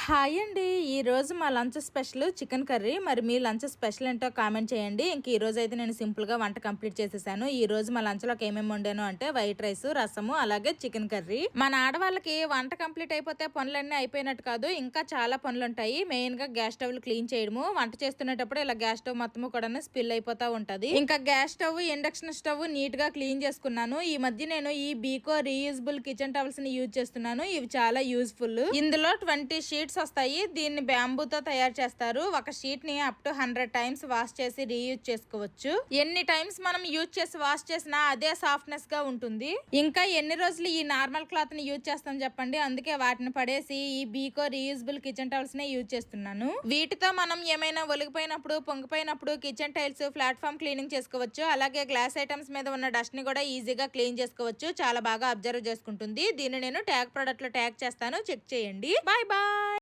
Hi అండి. ఈరోజు మా లంచ్ స్పెషల్ చికెన్ కర్రీ. మరి మీ లంచ్ స్పెషల్ ఏంటో కామెంట్ చేయండి. ఇంక ఈరోజు అయితే నేను సింపుల్గా వంట కంప్లీట్ చేసేసాను. ఈ రోజు మా లంచ్లోకి ఏమేమి వండాను అంటే వైట్ రైస్, రసము, అలాగే చికెన్ కర్రీ. మన ఆడవాళ్ళకి వంట కంప్లీట్ అయిపోతే పనులన్నీ అయిపోయినట్టు కాదు, ఇంకా చాలా పనులు ఉంటాయి. మెయిన్గా గ్యాస్ స్టవ్లు క్లీన్ చేయడము. వంట చేస్తున్నప్పుడు ఇలా గ్యాస్ స్టవ్ మొత్తము కూడా స్పిల్ అయిపోతా ఉంటది. ఇంకా gas stove, induction stove neat గా క్లీన్ చేసుకున్నాను. ఈ మధ్య నేను ఈ బీకో రీయూజబుల్ కిచెన్ టవల్స్ ని యూజ్ చేస్తున్నాను. ఇవి చాలా యూజ్ఫుల్. ఇందులో 20 షీట్స్ వస్తాయి. దీన్ని బ్యాంబూతో తయారు చేస్తారు. ఒక షీట్ ని అప్ టు 100 టైమ్స్ వాష్ చేసి రీయూజ్ చేసుకోవచ్చు. ఎన్ని టైమ్స్ మనం యూజ్ చేసి వాష్ చేసినా అదే సాఫ్ట్నెస్ గా ఉంటుంది. ఇంకా ఎన్ని రోజులు ఈ నార్మల్ క్లాత్ ని యూజ్ చేస్తాం చెప్పండి. అందుకే వాటిని పడేసి ఈ బీకో రీయూజబుల్ కిచెన్ టవల్స్ నే యూజ్ చేస్తున్నాను. వీటితో మనం ఏమైనా ఒలిగిపోయినప్పుడు, పొంగిపోయినప్పుడు కిచెన్ టైల్స్, ప్లాట్ఫామ్ క్లీనింగ్ చేసుకోవచ్చు. అలాగే గ్లాస్ ఐటమ్స్ మీద ఉన్న డస్ట్ ని కూడా ఈజీగా క్లీన్ చేసుకోవచ్చు. చాలా బాగా అబ్జర్వ్ చేసుకుంటుంది. దీన్ని నేను ట్యాగ్ ప్రొడక్ట్ లో ట్యాగ్ చేస్తాను, చెక్ చేయండి. Bye bye.